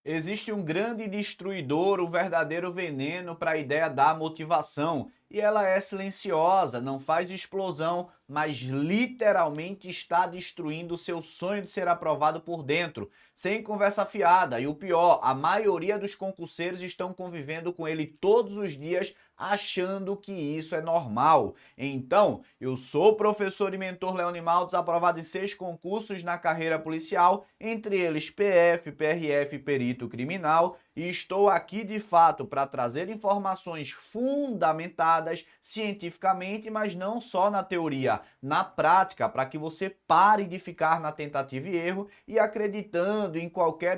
Existe um grande destruidor, um verdadeiro veneno para a ideia da motivação. E ela é silenciosa, não faz explosão, mas literalmente está destruindo o seu sonho de ser aprovado por dentro, sem conversa fiada. E o pior, a maioria dos concurseiros estão convivendo com ele todos os dias, achando que isso é normal. Então, eu sou o professor e mentor Leoni Maltos, aprovado em 6 concursos na carreira policial, entre eles PF, PRF e Perito Criminal, e estou aqui de fato para trazer informações fundamentadas cientificamente, mas não só na teoria, na prática, para que você pare de ficar na tentativa e erro e acreditando em qualquer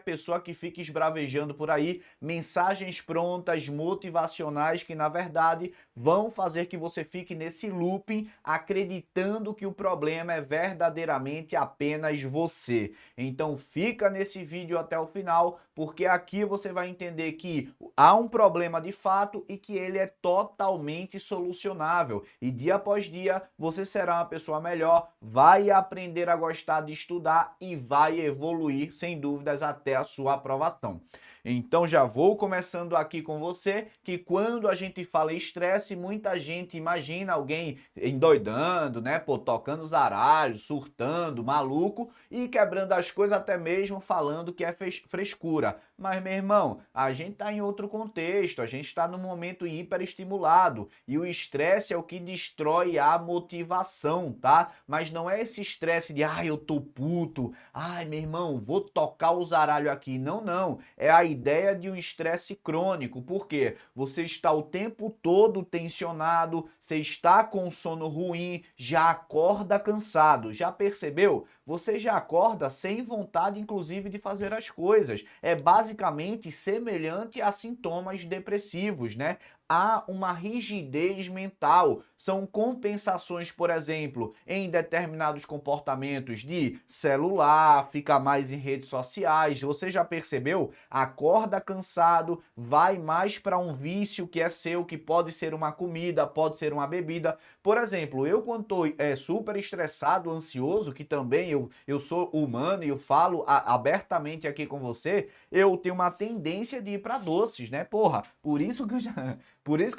pessoa que fique esbravejando por aí mensagens prontas, motivacionais, que na verdade vão fazer que você fique nesse looping acreditando que o problema é verdadeiramente apenas você. Então fica nesse vídeo até o final, porque aqui você vai entender que há um problema de fato e que ele é totalmente solucionável. E dia após dia você será uma pessoa melhor, vai aprender a gostar de estudar e vai evoluir sem dúvidas até a sua aprovação. Então já vou começando aqui com você que quando a gente fala em estresse, muita gente imagina alguém endoidando, né, pô, tocando zaralhos, surtando, maluco e quebrando as coisas, até mesmo falando que é frescura. Mas, meu irmão, a gente está em outro contexto, a gente está num momento hiperestimulado e o estresse é o que destrói a motivação, tá? Mas não é esse estresse de, ai, eu tô puto, ai, meu irmão, vou tocar o zaralho aqui. Não, não. É a ideia de um estresse crônico. Por quê? Você está o tempo todo tensionado, você está com sono ruim, já acorda cansado. Já percebeu? Você já acorda sem vontade, inclusive, de fazer as coisas. É basicamente semelhante a sintomas depressivos, né? Há uma rigidez mental. São compensações, por exemplo, em determinados comportamentos de celular, fica mais em redes sociais. Você já percebeu? Acorda cansado, vai mais para um vício que é seu, que pode ser uma comida, pode ser uma bebida. Por exemplo, eu quando estou super estressado, ansioso, que também eu sou humano e eu falo abertamente aqui com você, eu tenho uma tendência de ir para doces, né? Porra, por isso que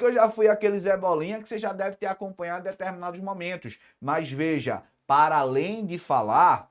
eu já fui aquele Zé Bolinha que você já deve ter acompanhado em determinados momentos. Mas veja, para além de falar,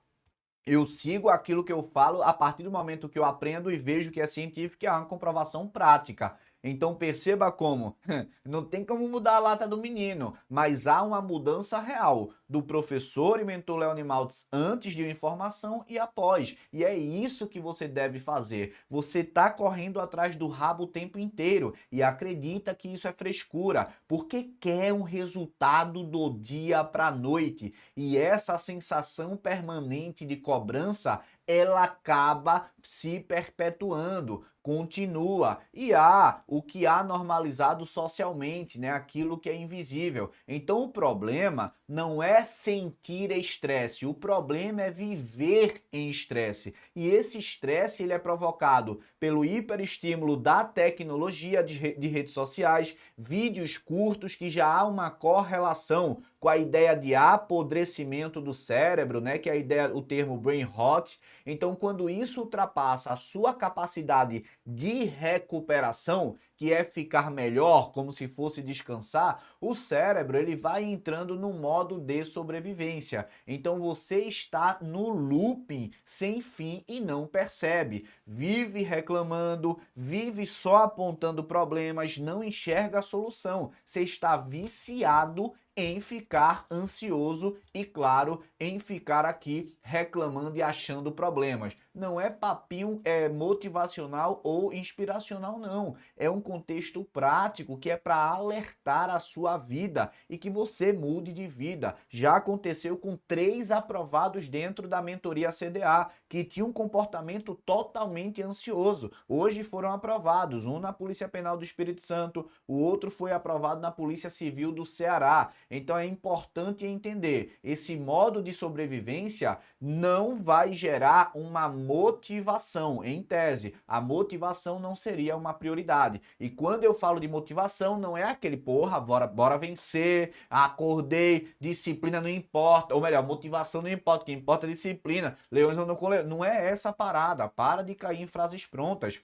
eu sigo aquilo que eu falo a partir do momento que eu aprendo e vejo que é científico e há uma comprovação prática. Então perceba como não tem como mudar a lata do menino, mas há uma mudança real do professor e mentor Leoni Maltz antes de uma informação e após. E é isso que você deve fazer. Você está correndo atrás do rabo o tempo inteiro e acredita que isso é frescura, porque quer um resultado do dia para a noite. E essa sensação permanente de cobrança, ela acaba se perpetuando, continua. E há o que há normalizado socialmente, né? Aquilo que é invisível. Então o problema não é sentir estresse, o problema é viver em estresse. E esse estresse ele é provocado pelo hiperestímulo da tecnologia de redes sociais, vídeos curtos que já há uma correlação com a ideia de apodrecimento do cérebro, né, que é a ideia, o termo brain rot. Então, quando isso ultrapassa a sua capacidade de recuperação, que é ficar melhor, como se fosse descansar, o cérebro ele vai entrando no modo de sobrevivência. Então você está no looping sem fim e não percebe. Vive reclamando, vive só apontando problemas, não enxerga a solução. Você está viciado em ficar ansioso e, claro, em ficar aqui reclamando e achando problemas. Não é papinho motivacional ou inspiracional, não. É um contexto prático que é para alertar a sua vida e que você mude de vida. Já aconteceu com 3 aprovados dentro da mentoria CDA, que tinham um comportamento totalmente ansioso. Hoje foram aprovados, um na Polícia Penal do Espírito Santo, o outro foi aprovado na Polícia Civil do Ceará. Então é importante entender, esse modo de sobrevivência não vai gerar uma motivação. Em tese, a motivação não seria uma prioridade. E quando eu falo de motivação, não é aquele, porra, bora vencer, acordei, disciplina não importa, ou melhor, motivação não importa, o que importa é disciplina. Leões andam com leões. Não é essa a parada. Para de cair em frases prontas.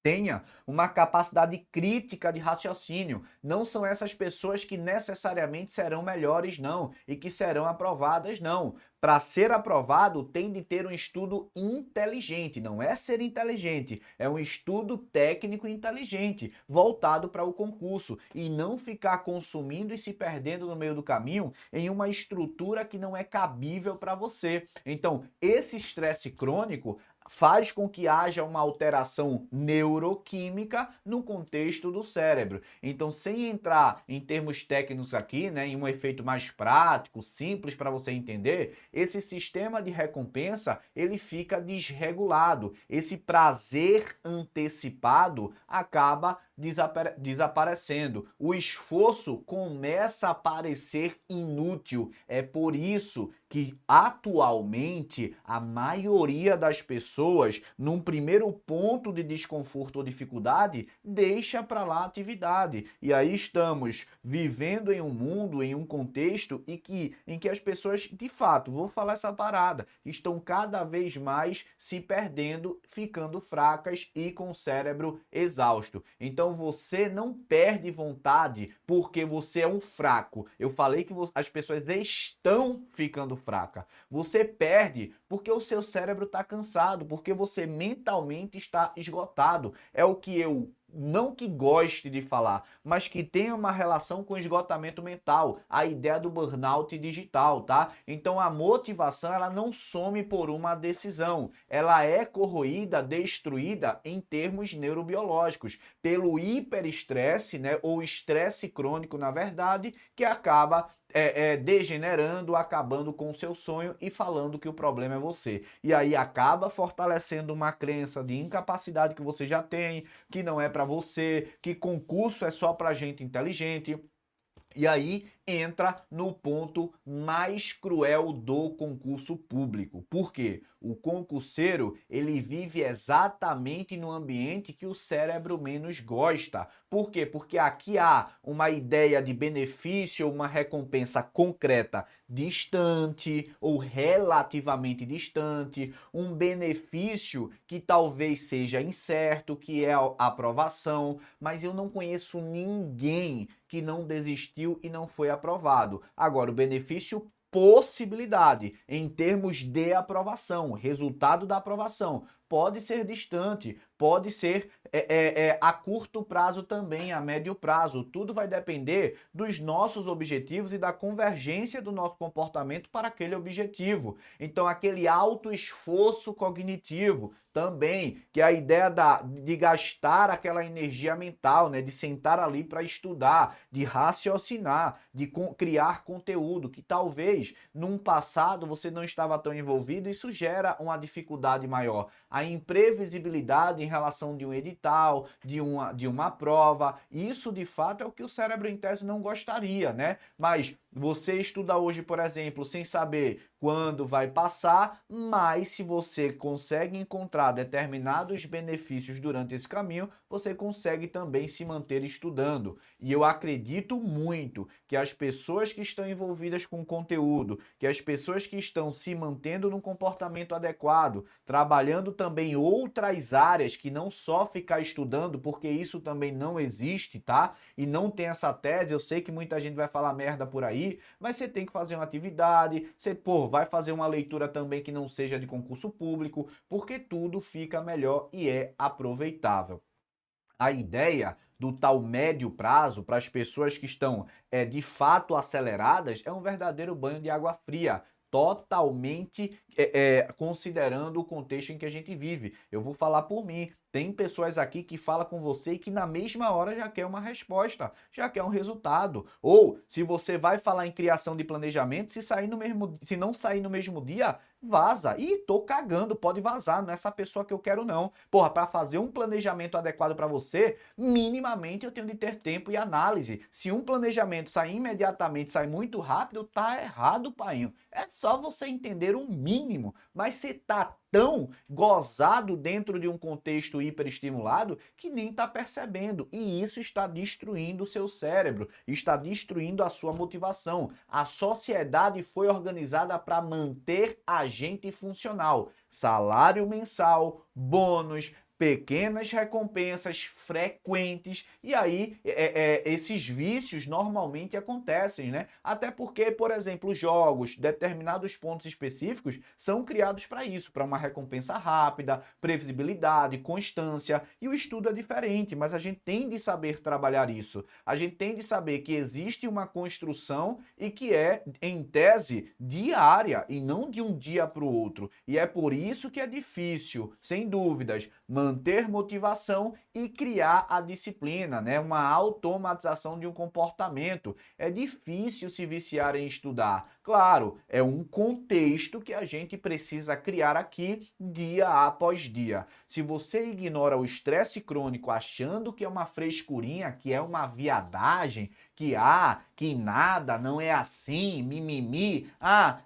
Tenha uma capacidade crítica de raciocínio. Não são essas pessoas que necessariamente serão melhores, não, e que serão aprovadas, não. Para ser aprovado, tem de ter um estudo inteligente. Não é ser inteligente, é um estudo técnico inteligente, voltado para o concurso, e não ficar consumindo e se perdendo no meio do caminho em uma estrutura que não é cabível para você. Então, esse estresse crônico faz com que haja uma alteração neuroquímica no contexto do cérebro. Então, sem entrar em termos técnicos aqui, né, em um efeito mais prático, simples para você entender, esse sistema de recompensa, ele fica desregulado. Esse prazer antecipado acaba desaparecendo. O esforço começa a parecer inútil. É por isso que atualmente a maioria das pessoas, num primeiro ponto de desconforto ou dificuldade, deixa para lá a atividade. E aí estamos vivendo em um mundo, em um contexto em que as pessoas, de fato, vou falar essa parada, estão cada vez mais se perdendo, ficando fracas e com o cérebro exausto. Então você não perde vontade porque você é um fraco. Eu falei que as pessoas estão ficando fracas. Você perde porque o seu cérebro está cansado, porque você mentalmente está esgotado. É o que eu não que goste de falar, mas que tenha uma relação com esgotamento mental, a ideia do burnout digital, tá? Então a motivação, ela não some por uma decisão, ela é corroída, destruída em termos neurobiológicos, pelo hiperestresse, né, ou estresse crônico, na verdade, que acaba degenerando, acabando com o seu sonho e falando que o problema é você. E aí acaba fortalecendo uma crença de incapacidade que você já tem, que não é para você, que concurso é só para gente inteligente. E aí entra no ponto mais cruel do concurso público. Por quê? O concurseiro, ele vive exatamente no ambiente que o cérebro menos gosta. Por quê? Porque aqui há uma ideia de benefício, uma recompensa concreta distante ou relativamente distante, um benefício que talvez seja incerto, que é a aprovação, mas eu não conheço ninguém que não desistiu e não foi aprovado. Agora, o benefício possibilidade em termos de aprovação, resultado da aprovação, pode ser distante, pode ser a curto prazo também, a médio prazo. Tudo vai depender dos nossos objetivos e da convergência do nosso comportamento para aquele objetivo. Então, aquele alto esforço cognitivo também, que é a ideia de gastar aquela energia mental, né, de sentar ali para estudar, de raciocinar, de criar conteúdo, que talvez num passado você não estava tão envolvido, isso gera uma dificuldade maior. A imprevisibilidade em relação de um edital, de uma prova, isso de fato é o que o cérebro em tese não gostaria, né? Mas você estuda hoje, por exemplo, sem saber quando vai passar, mas se você consegue encontrar determinados benefícios durante esse caminho, você consegue também se manter estudando. E eu acredito muito que as pessoas que estão envolvidas com conteúdo, que as pessoas que estão se mantendo num comportamento adequado, trabalhando também outras áreas que não só ficar estudando, porque isso também não existe, tá? E não tem essa tese, eu sei que muita gente vai falar merda por aí, mas você tem que fazer uma atividade, você, vai fazer uma leitura também que não seja de concurso público, porque tudo fica melhor e é aproveitável. A ideia do tal médio prazo para as pessoas que estão de fato aceleradas é um verdadeiro banho de água fria, totalmente considerando o contexto em que a gente vive. Eu vou falar por mim. Tem pessoas aqui que falam com você e que na mesma hora já quer uma resposta, já quer um resultado. Ou se você vai falar em criação de planejamento, se não sair no mesmo dia, vaza. E tô cagando, pode vazar, não é essa pessoa que eu quero não. Porra, para fazer um planejamento adequado para você, minimamente eu tenho de ter tempo e análise. Se um planejamento sai imediatamente, sai muito rápido, tá errado, painho. É só você entender o mínimo, mas você tá tão gozado dentro de um contexto hiperestimulado que nem está percebendo. E isso está destruindo o seu cérebro, está destruindo a sua motivação. A sociedade foi organizada para manter a gente funcional. Salário mensal, bônus, pequenas recompensas frequentes, e aí esses vícios normalmente acontecem, né? Até porque, por exemplo, jogos, determinados pontos específicos são criados para isso, para uma recompensa rápida, previsibilidade, constância, e o estudo é diferente, mas a gente tem de saber trabalhar isso. A gente tem de saber que existe uma construção e que é, em tese, diária e não de um dia para o outro. E é por isso que é difícil, sem dúvidas, manter motivação e criar a disciplina, né? Uma automatização de um comportamento. É difícil se viciar em estudar. Claro, é um contexto que a gente precisa criar aqui dia após dia. Se você ignora o estresse crônico achando que é uma frescurinha, que é uma viadagem, que nada, não é assim, mimimi.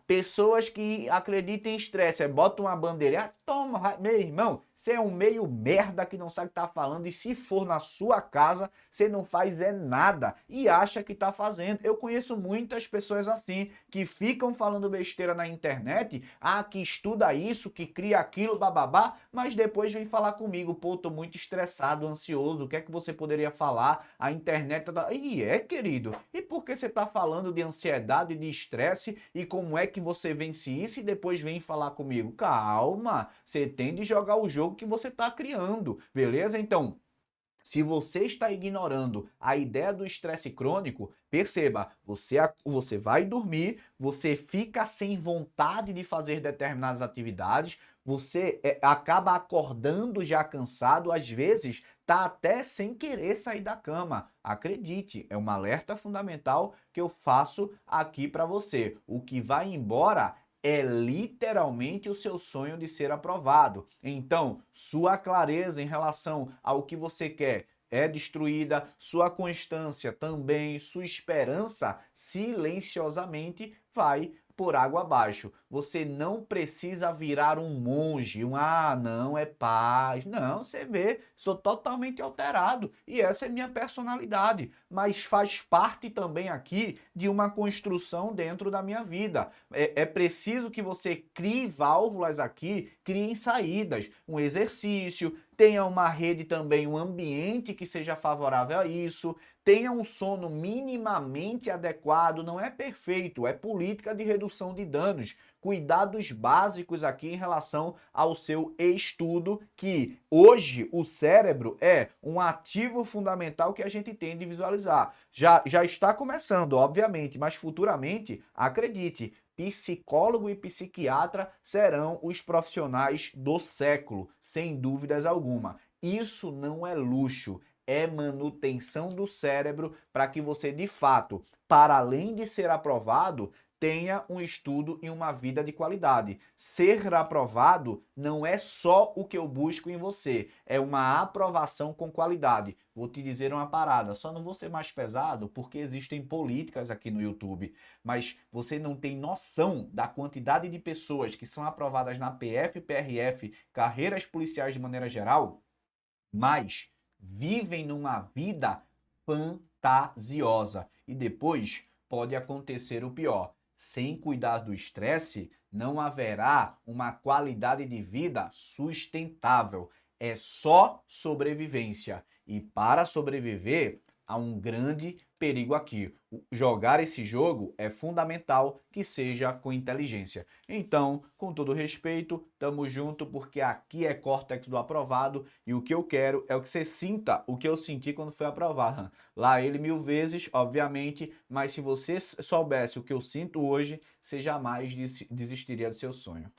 Pessoas que acreditam em estresse, bota uma bandeirinha, toma, meu irmão, você é um meio merda que não sabe o que tá falando, e se for na sua casa, você não faz nada e acha que tá fazendo. Eu conheço muitas pessoas assim, que ficam falando besteira na internet, que estuda isso, que cria aquilo, bababá, mas depois vem falar comigo, pô, tô muito estressado, ansioso, o que é que você poderia falar? A internet... querido, e por que você tá falando de ansiedade, de estresse, e como é que você vence isso e depois vem falar comigo? Calma, você tem de jogar o jogo que você tá criando, beleza? Então, se você está ignorando a ideia do estresse crônico, perceba, você vai dormir, você fica sem vontade de fazer determinadas atividades, você acaba acordando já cansado, às vezes tá até sem querer sair da cama. Acredite, é um alerta fundamental que eu faço aqui para você. O que vai embora é literalmente o seu sonho de ser aprovado. Então, sua clareza em relação ao que você quer é destruída, sua constância também, sua esperança silenciosamente vai por água abaixo. Você não precisa virar um monge, não, é paz. Não, você vê, sou totalmente alterado e essa é minha personalidade, mas faz parte também aqui de uma construção dentro da minha vida. É preciso que você crie válvulas aqui, crie saídas, um exercício, tenha uma rede também, um ambiente que seja favorável a isso, tenha um sono minimamente adequado, não é perfeito, é política de redução de danos, cuidados básicos aqui em relação ao seu estudo, que hoje o cérebro é um ativo fundamental que a gente tem de visualizar. Já está começando, obviamente, mas futuramente, acredite, psicólogo e psiquiatra serão os profissionais do século, sem dúvidas alguma. Isso não é luxo, é manutenção do cérebro para que você, de fato, para além de ser aprovado, tenha um estudo e uma vida de qualidade. Ser aprovado não é só o que eu busco em você, é uma aprovação com qualidade. Vou te dizer uma parada, só não vou ser mais pesado porque existem políticas aqui no YouTube, mas você não tem noção da quantidade de pessoas que são aprovadas na PF, PRF, carreiras policiais de maneira geral, mas vivem numa vida fantasiosa. E depois pode acontecer o pior. Sem cuidar do estresse, não haverá uma qualidade de vida sustentável. É só sobrevivência. E para sobreviver, há um grande perigo aqui. Jogar esse jogo é fundamental que seja com inteligência. Então, com todo respeito, tamo junto porque aqui é Córtex do aprovado e o que eu quero é que você sinta o que eu senti quando foi aprovado. Lá ele 1000 vezes, obviamente, mas se você soubesse o que eu sinto hoje, você jamais desistiria do seu sonho.